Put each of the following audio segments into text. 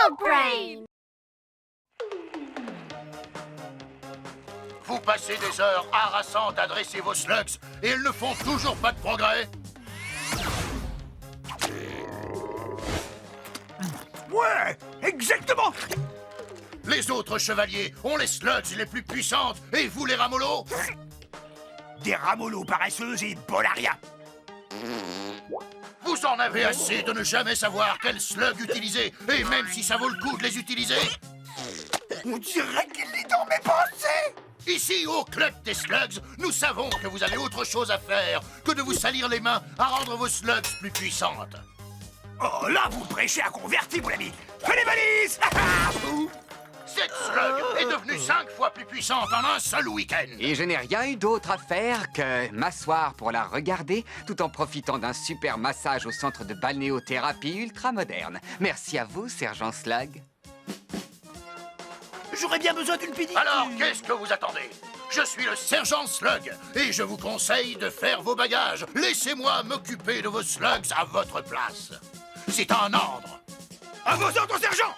Slug Brain! Vous passez des heures harassantes à dresser vos slugs et ils ne font toujours pas de progrès. Ouais, exactement. Les autres chevaliers ont les slugs les plus puissantes et vous les ramollos? Des ramollos paresseuses et bolaria. Vous en avez assez de ne jamais savoir quel slug utiliser, et même si ça vaut le coup de les utiliser. On dirait qu'il lit dans mes pensées. Ici, au Club des Slugs, nous savons que vous avez autre chose à faire que de vous salir les mains à rendre vos slugs plus puissantes. Oh, là, vous prêchez à convertir, mon ami. Fais les valises. Cette slug est devenue 5 fois plus puissante en un seul week-end. Et je n'ai rien eu d'autre à faire que m'asseoir pour la regarder, tout en profitant d'un super massage au centre de balnéothérapie ultra moderne. Merci à vous, sergent Slug. J'aurais bien besoin d'une pédicure. Alors, qu'est-ce que vous attendez? Je suis le sergent Slug et je vous conseille de faire vos bagages. Laissez-moi m'occuper de vos slugs à votre place. C'est un ordre. À vos ordres, sergent.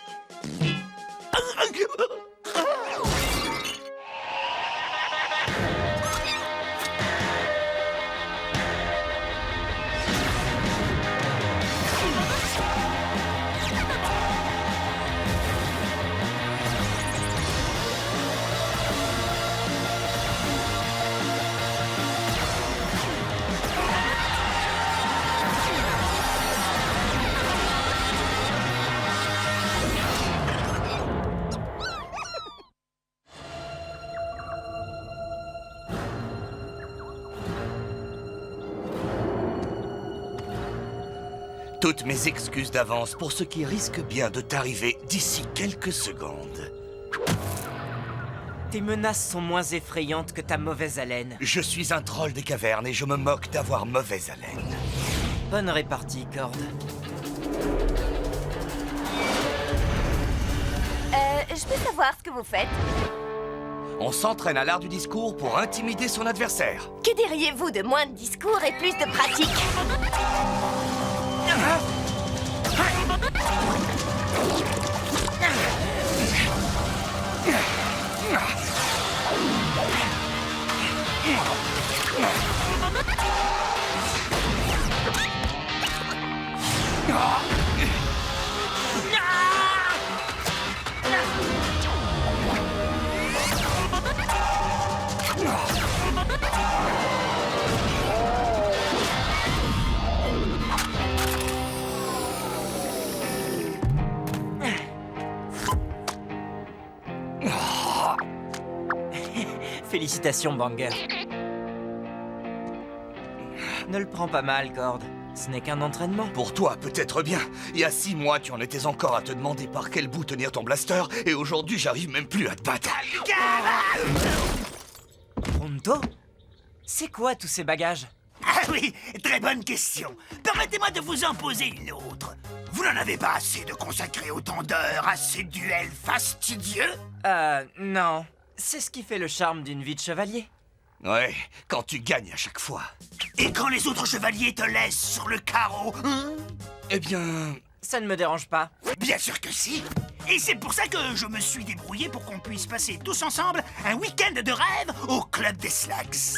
Toutes mes excuses d'avance pour ce qui risque bien de t'arriver d'ici quelques secondes. Tes menaces sont moins effrayantes que ta mauvaise haleine. Je suis un troll des cavernes et je me moque d'avoir mauvaise haleine. Bonne répartie, Cord. Je peux savoir ce que vous faites? On s'entraîne à l'art du discours pour intimider son adversaire. Que diriez-vous de moins de discours et plus de pratique? Félicitations, Banger. Ne le prends pas mal, Cord. Ce n'est qu'un entraînement. Pour toi, peut-être bien. Il y a 6 mois, tu en étais encore à te demander par quel bout tenir ton blaster, et aujourd'hui, j'arrive même plus à te battre. Pronto? C'est quoi tous ces bagages? Ah oui, très bonne question. Permettez-moi de vous en poser une autre. Vous n'en avez pas assez de consacrer autant d'heures à ces duels fastidieux? Non. C'est ce qui fait le charme d'une vie de chevalier. Ouais, quand tu gagnes à chaque fois. Et quand les autres chevaliers te laissent sur le carreau, hein? Eh bien... Ça ne me dérange pas. Bien sûr que si. Et c'est pour ça que je me suis débrouillé pour qu'on puisse passer tous ensemble un week-end de rêve au Club des Slugs.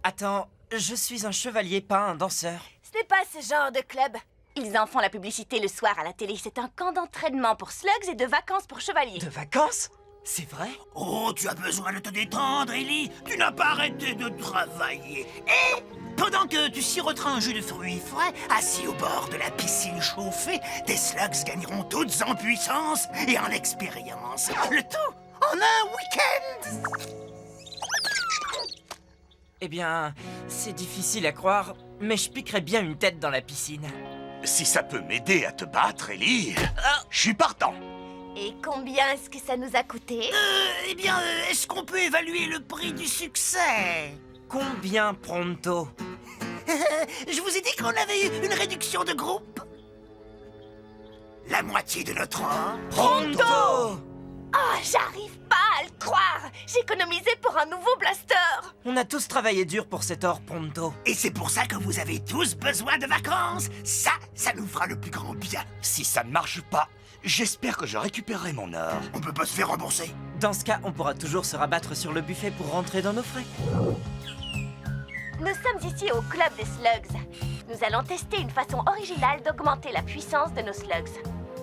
Attends, je suis un chevalier, pas un danseur. Ce n'est pas ce genre de club. Ils en font la publicité le soir à la télé. C'est un camp d'entraînement pour slugs et de vacances pour chevaliers. De vacances? C'est vrai? Oh, tu as besoin de te détendre, Ellie. Tu n'as pas arrêté de travailler. Et pendant que tu siroteras un jus de fruits frais, assis au bord de la piscine chauffée, tes slugs gagneront toutes en puissance et en expérience. Le tout en un week-end. Eh bien, c'est difficile à croire, mais je piquerais bien une tête dans la piscine. Si ça peut m'aider à te battre, Ellie, je suis partant. Et combien est-ce que ça nous a coûté? Eh bien, est-ce qu'on peut évaluer le prix du succès? Combien, Pronto? Je vous ai dit qu'on avait eu une réduction de groupe. La moitié de notre or. Pronto! Oh, j'arrive pas à le y croire! J'ai économisé pour un nouveau blaster! On a tous travaillé dur pour cet or, Pronto. Et c'est pour ça que vous avez tous besoin de vacances. Ça nous fera le plus grand bien. Si ça ne marche pas, j'espère que je récupérerai mon or. On peut pas se faire rembourser. Dans ce cas, on pourra toujours se rabattre sur le buffet pour rentrer dans nos frais. Nous sommes ici au Club des Slugs. Nous allons tester une façon originale d'augmenter la puissance de nos slugs.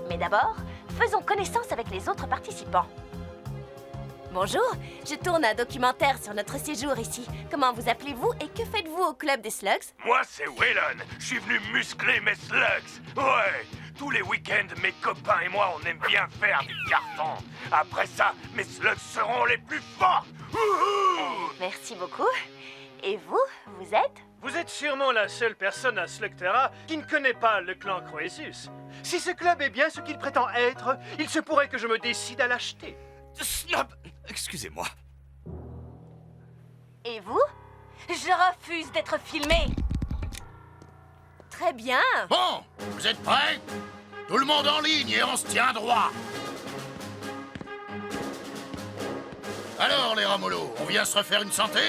Mais d'abord, faisons connaissance avec les autres participants. Bonjour, je tourne un documentaire sur notre séjour ici. Comment vous appelez-vous et que faites-vous au Club des Slugs? Moi, c'est Waylon. Je suis venu muscler mes slugs. Ouais, tous les week-ends, mes copains et moi, on aime bien faire du carton. Après ça, mes slugs seront les plus forts. Wouhou! Merci beaucoup. Et vous, vous êtes? Vous êtes sûrement la seule personne à Slugterra qui ne connaît pas le clan Croesus. Si ce club est bien ce qu'il prétend être, il se pourrait que je me décide à l'acheter. Snob, excusez-moi. Et vous? Je refuse d'être filmé. Très bien. Bon, vous êtes prêts? Tout le monde en ligne et on se tient droit. Alors, les ramollos, on vient se refaire une santé?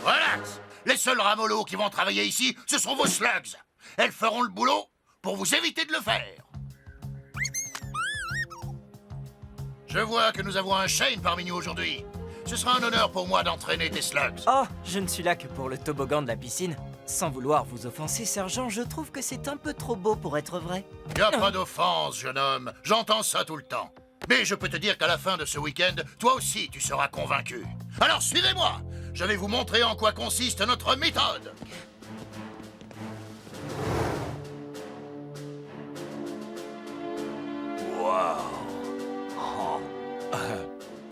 Relax. Les seuls ramollos qui vont travailler ici, ce sont vos slugs. Elles feront le boulot pour vous éviter de le faire. Je vois que nous avons un Shane parmi nous aujourd'hui. Ce sera un honneur pour moi d'entraîner tes slugs. Oh, je ne suis là que pour le toboggan de la piscine. Sans vouloir vous offenser, sergent, je trouve que c'est un peu trop beau pour être vrai. Y a pas d'offense, jeune homme. J'entends ça tout le temps. Mais je peux te dire qu'à la fin de ce week-end, toi aussi, tu seras convaincu. Alors suivez-moi. Je vais vous montrer en quoi consiste notre méthode.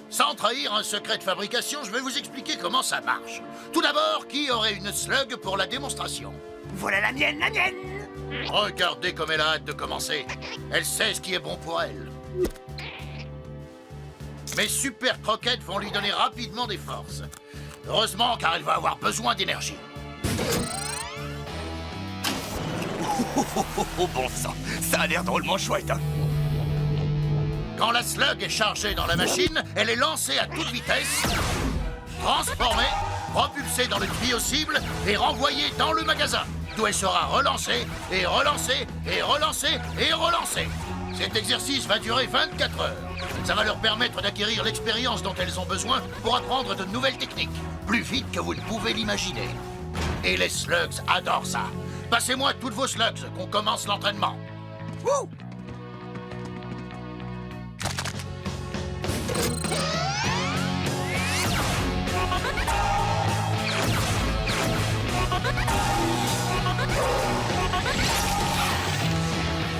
Sans trahir un secret de fabrication, je vais vous expliquer comment ça marche. Tout d'abord, qui aurait une slug pour la démonstration? Voilà la mienne, la mienne. Regardez comme elle a hâte de commencer. Elle sait ce qui est bon pour elle. Mes super croquettes vont lui donner rapidement des forces. Heureusement, car elle va avoir besoin d'énergie. Oh bon sang, ça a l'air drôlement chouette, hein. Quand la slug est chargée dans la machine, elle est lancée à toute vitesse, transformée, propulsée dans le tuyau cible et renvoyée dans le magasin, d'où elle sera relancée, et relancée, et relancée, et relancée. Cet exercice va durer 24 heures. Ça va leur permettre d'acquérir l'expérience dont elles ont besoin pour apprendre de nouvelles techniques, plus vite que vous ne pouvez l'imaginer. Et les slugs adorent ça. Passez-moi toutes vos slugs, qu'on commence l'entraînement. Wouh!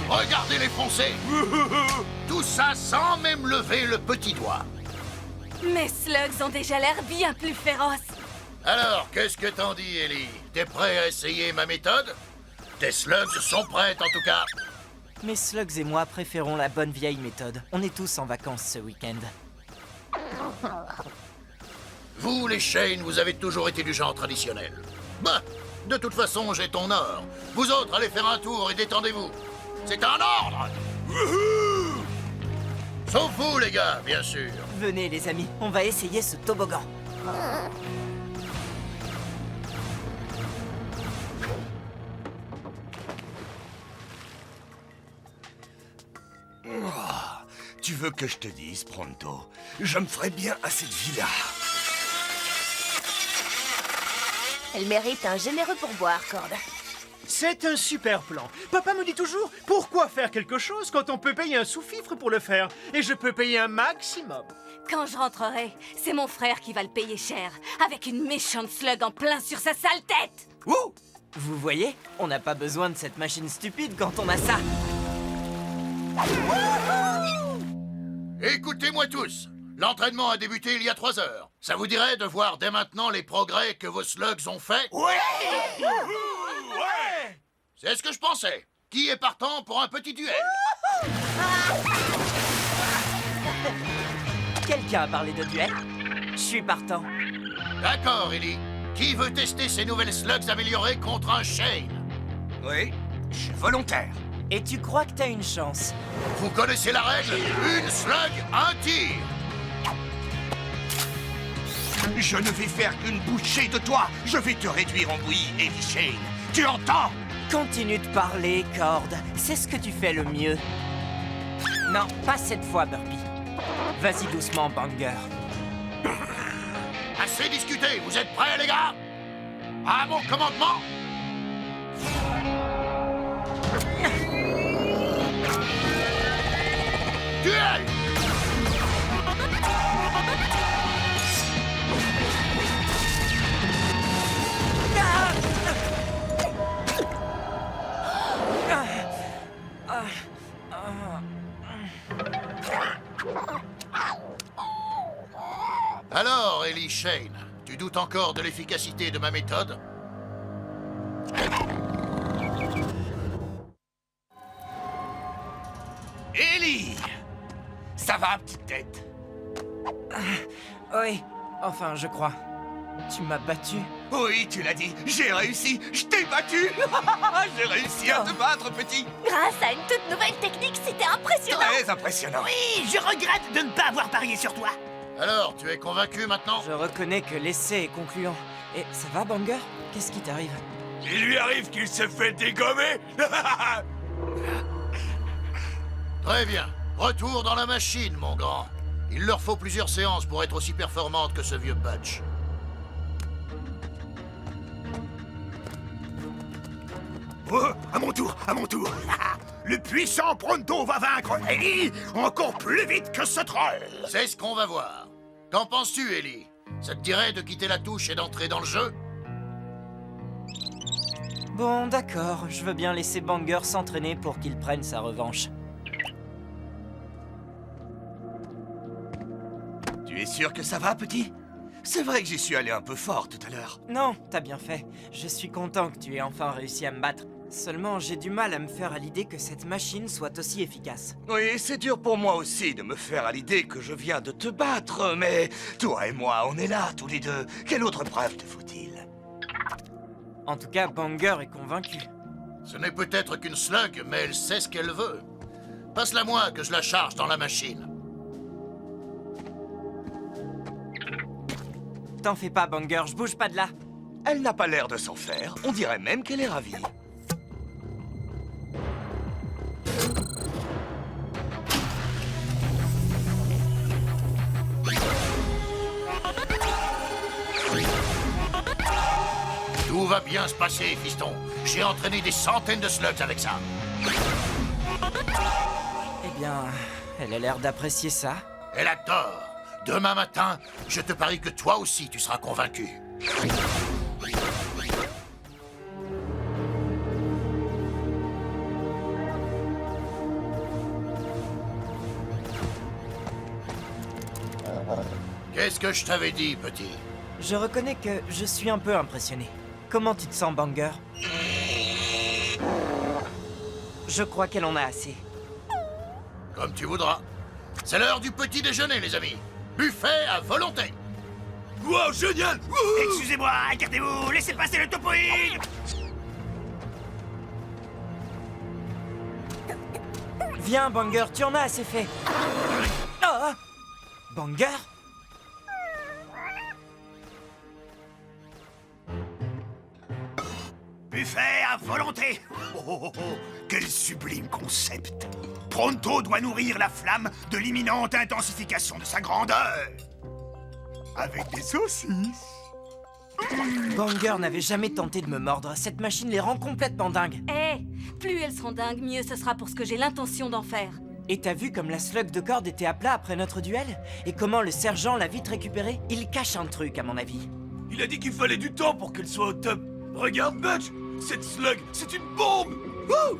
Regardez-les foncer. Tout ça sans même lever le petit doigt. Mes slugs ont déjà l'air bien plus féroces. Alors, qu'est-ce que t'en dis, Ellie? T'es prêt à essayer ma méthode? Tes slugs sont prêtes, en tout cas. Mes slugs et moi préférons la bonne vieille méthode. On est tous en vacances ce week-end. Vous, les Shane, vous avez toujours été du genre traditionnel. Bah, de toute façon, j'ai ton or. Vous autres, allez faire un tour et détendez-vous. C'est un ordre! Wouhou! Sauf vous, les gars, bien sûr. Venez les amis, on va essayer ce toboggan. Tu veux que je te dise, Pronto, je me ferais bien à cette vie-là. Elle mérite un généreux pourboire, Cord. C'est un super plan. Papa me dit toujours, pourquoi faire quelque chose quand on peut payer un sous-fifre pour le faire? Et je peux payer un maximum. Quand je rentrerai, c'est mon frère qui va le payer cher, avec une méchante slug en plein sur sa sale tête. Ouh! Vous voyez, on n'a pas besoin de cette machine stupide quand on a ça. Écoutez-moi tous. L'entraînement a débuté il y a 3 heures. Ça vous dirait de voir dès maintenant les progrès que vos slugs ont faits? Ouais. C'est ce que je pensais. Qui est partant pour un petit duel? Quelqu'un a parlé de duel? Je suis partant. D'accord, Ellie. Qui veut tester ces nouvelles slugs améliorées contre un Shane? Oui, je suis volontaire. Et tu crois que t'as une chance? Vous connaissez la règle? Une slug, un tir. Je ne vais faire qu'une bouchée de toi. Je vais te réduire en bouillie, Ellie Shane. Tu entends? Continue de parler, Cord. C'est ce que tu fais le mieux. Non, pas cette fois, Burpee. Vas-y doucement, Banger. Assez discuté, vous êtes prêts, les gars? À mon commandement! Duel! Alors, Ellie Shane, tu doutes encore de l'efficacité de ma méthode? Ellie! Ça va, petite tête? Oui, enfin, je crois. Tu m'as battu. Oui, tu l'as dit, j'ai réussi, je t'ai battu. J'ai réussi à te battre, petit. Grâce à une toute nouvelle technique, c'était impressionnant. Très impressionnant. Oui, je regrette de ne pas avoir parié sur toi. Alors, tu es convaincu maintenant? Je reconnais que l'essai est concluant. Et ça va, Banger? Qu'est-ce qui t'arrive? Il lui arrive qu'il se fait dégommer. Très bien. Retour dans la machine, mon grand. Il leur faut plusieurs séances pour être aussi performante que ce vieux Butch. Oh, à mon tour, à mon tour. Le puissant Pronto va vaincre Ellie encore plus vite que ce troll. C'est ce qu'on va voir. Qu'en penses-tu, Ellie? Ça te dirait de quitter la touche et d'entrer dans le jeu? Bon, d'accord. Je veux bien laisser Banger s'entraîner pour qu'il prenne sa revanche. Tu es sûr que ça va, petit? C'est vrai que j'y suis allé un peu fort tout à l'heure. Non, t'as bien fait. Je suis content que tu aies enfin réussi à me battre. Seulement, j'ai du mal à me faire à l'idée que cette machine soit aussi efficace. Oui, c'est dur pour moi aussi de me faire à l'idée que je viens de te battre, mais toi et moi, on est là, tous les deux. Quelle autre preuve te faut-il? En tout cas, Banger est convaincu. Ce n'est peut-être qu'une slug, mais elle sait ce qu'elle veut. Passe-la moi que je la charge dans la machine. T'en fais pas, Banger, je bouge pas de là. Elle n'a pas l'air de s'en faire. On dirait même qu'elle est ravie. Tout va bien se passer, fiston. J'ai entraîné des centaines de slugs avec ça. Eh bien, elle a l'air d'apprécier ça. Elle adore. Demain matin, je te parie que toi aussi tu seras convaincu. Qu'est-ce que je t'avais dit, petit? Je reconnais que je suis un peu impressionné. Comment tu te sens, Banger? Je crois qu'elle en a assez. Comme tu voudras. C'est l'heure du petit déjeuner, les amis. Buffet à volonté. Wow, génial. Excusez-moi, écartez-vous, laissez passer le topoïde. Viens, Banger, tu en as assez fait. Oh! Banger? Buffet à volonté. Quel sublime concept. Pronto doit nourrir la flamme de l'imminente intensification de sa grandeur. Avec des saucisses. Banger n'avait jamais tenté de me mordre. Cette machine les rend complètement dingues. Eh, plus elles seront dingues, mieux ce sera pour ce que j'ai l'intention d'en faire. Et t'as vu comme la slug de Cord était à plat après notre duel? Et comment le sergent l'a vite récupérée? Il cache un truc, à mon avis. Il a dit qu'il fallait du temps pour qu'elle soit au top. Regarde, Butch, cette slug, c'est une bombe. Wouh!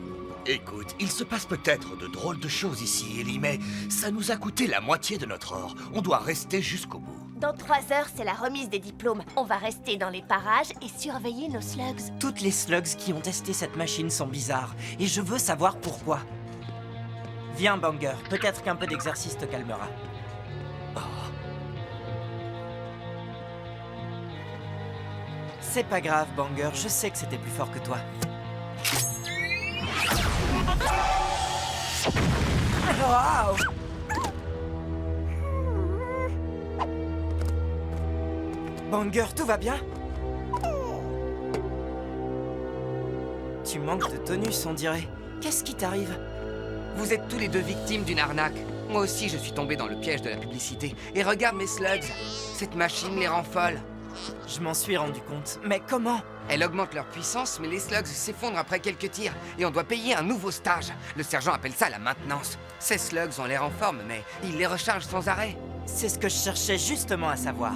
Écoute, il se passe peut-être de drôles de choses ici, Ellie, mais ça nous a coûté la moitié de notre or. On doit rester jusqu'au bout. Dans 3 heures, c'est la remise des diplômes. On va rester dans les parages et surveiller nos slugs. Toutes les slugs qui ont testé cette machine sont bizarres. Et je veux savoir pourquoi. Viens, Banger. Peut-être qu'un peu d'exercice te calmera. C'est pas grave, Banger. Je sais que c'était plus fort que toi. Wow! Banger, tout va bien? Tu manques de tonus, on dirait. Qu'est-ce qui t'arrive? Vous êtes tous les deux victimes d'une arnaque. Moi aussi, je suis tombé dans le piège de la publicité. Et regarde mes slugs. Cette machine les rend folles. Je m'en suis rendu compte. Mais comment? Elle augmente leur puissance, mais les slugs s'effondrent après quelques tirs. Et on doit payer un nouveau stage. Le sergent appelle ça la maintenance. Ces slugs ont l'air en forme, mais il les recharge sans arrêt. C'est ce que je cherchais justement à savoir.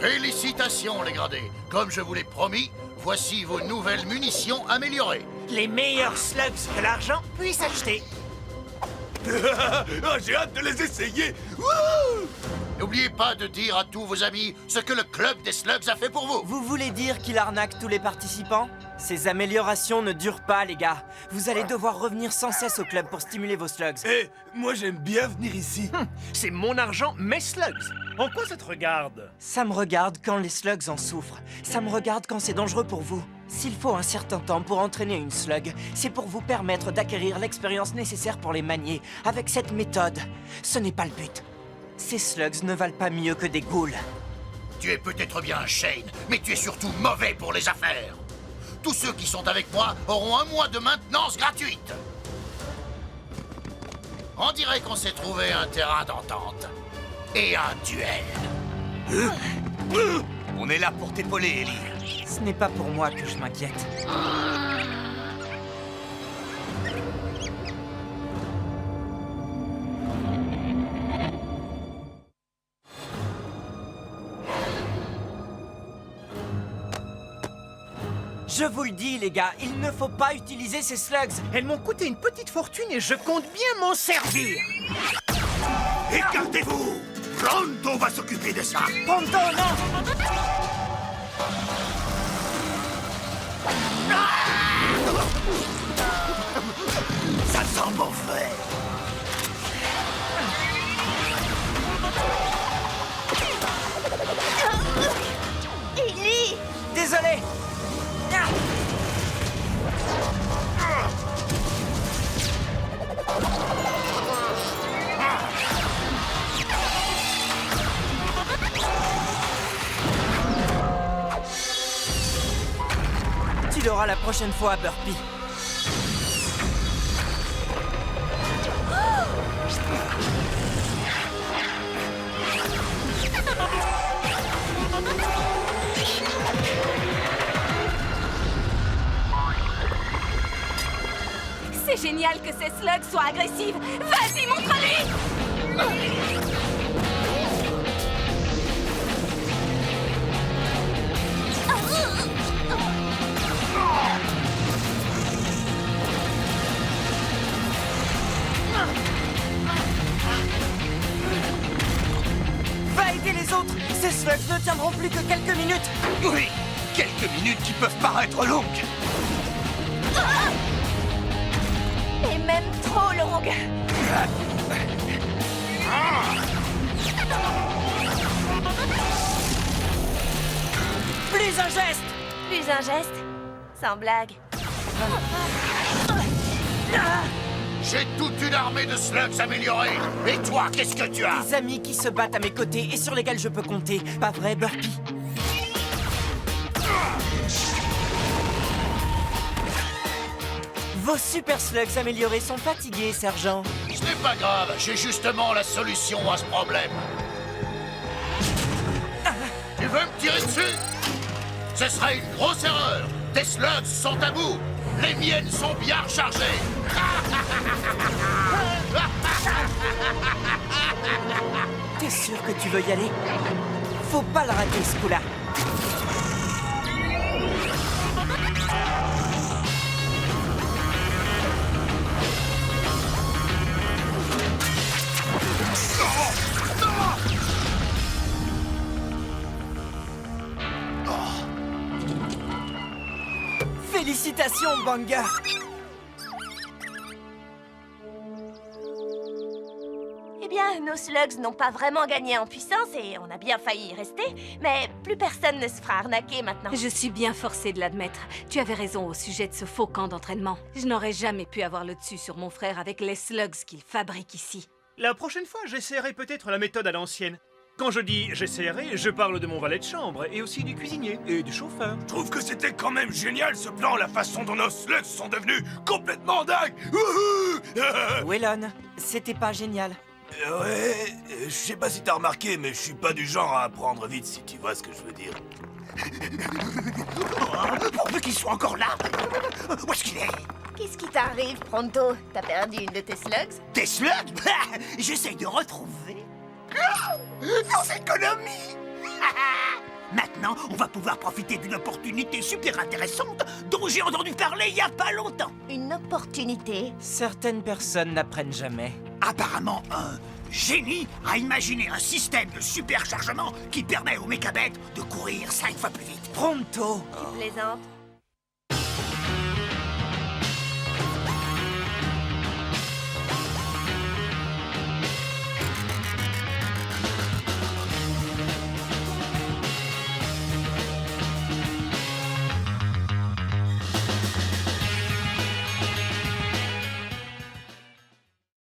Félicitations, les gradés. Comme je vous l'ai promis, voici vos nouvelles munitions améliorées. Les meilleurs slugs que l'argent puisse acheter. Ah, j'ai hâte de les essayer. Wouh! N'oubliez pas de dire à tous vos amis ce que le club des slugs a fait pour vous. Vous voulez dire qu'il arnaque tous les participants? Ces améliorations ne durent pas, les gars. Vous allez devoir revenir sans cesse au club pour stimuler vos slugs. Eh, moi j'aime bien venir ici. C'est mon argent, mes slugs. En quoi ça te regarde? Ça me regarde quand les slugs en souffrent. Ça me regarde quand c'est dangereux pour vous. S'il faut un certain temps pour entraîner une slug, c'est pour vous permettre d'acquérir l'expérience nécessaire pour les manier. Avec cette méthode, ce n'est pas le but. Ces slugs ne valent pas mieux que des ghouls. Tu es peut-être bien Shane, mais tu es surtout mauvais pour les affaires. Tous ceux qui sont avec moi auront 1 mois de maintenance gratuite. On dirait qu'on s'est trouvé un terrain d'entente. Et un duel. On est là pour t'épauler, Ellie. Ce n'est pas pour moi que je m'inquiète. Je vous le dis, les gars, il ne faut pas utiliser ces slugs. Elles m'ont coûté une petite fortune et je compte bien m'en servir. Écartez-vous! Pronto va s'occuper de ça. Pronto, non! Ça sent mauvais. Ellie! Désolé! Ah! Tu l'auras la prochaine fois, Burpee. C'est génial que ces slugs soient agressives. Vas-y, montre-lui! Va aider les autres! Ces slugs ne tiendront plus que quelques minutes! Oui, quelques minutes qui peuvent paraître longues. Et même trop longue. Plus un geste! Plus un geste? Sans blague. J'ai toute une armée de slugs améliorés. Et toi, qu'est-ce que tu as? Des amis qui se battent à mes côtés et sur lesquels je peux compter. Pas vrai, Burpee? Vos super slugs améliorés sont fatigués, sergent. Ce n'est pas grave, j'ai justement la solution à ce problème. Tu veux me tirer dessus? Ce serait une grosse erreur. Tes slugs sont à bout. Les miennes sont bien rechargées. T'es sûr que tu veux y aller? Faut pas le rater, ce coup-là. Félicitations, Banger! Eh bien, nos slugs n'ont pas vraiment gagné en puissance et on a bien failli y rester, mais plus personne ne se fera arnaquer maintenant. Je suis bien forcée de l'admettre. Tu avais raison au sujet de ce faux camp d'entraînement. Je n'aurais jamais pu avoir le dessus sur mon frère avec les slugs qu'il fabrique ici. La prochaine fois, j'essaierai peut-être la méthode à l'ancienne. Quand je dis j'essaierai, je parle de mon valet de chambre et aussi du cuisinier et du chauffeur. Je trouve que c'était quand même génial ce plan, la façon dont nos slugs sont devenus complètement dingues. Wouhou. Wellon, c'était pas génial. Ouais, je sais pas si t'as remarqué, mais je suis pas du genre à apprendre vite, si tu vois ce que je veux dire. Pour peu qu'il soit encore là. Où est-ce qu'il est? Qu'est-ce qui t'arrive, Pronto? T'as perdu une de tes slugs? Des slugs? J'essaye de retrouver. Nos économies. Maintenant, on va pouvoir profiter d'une opportunité super intéressante dont j'ai entendu parler il y a pas longtemps. Une opportunité? Certaines personnes n'apprennent jamais. Apparemment, un génie a imaginé un système de superchargement qui permet aux mécabêtes de courir 5 fois plus vite. Pronto! Tu plaisantes?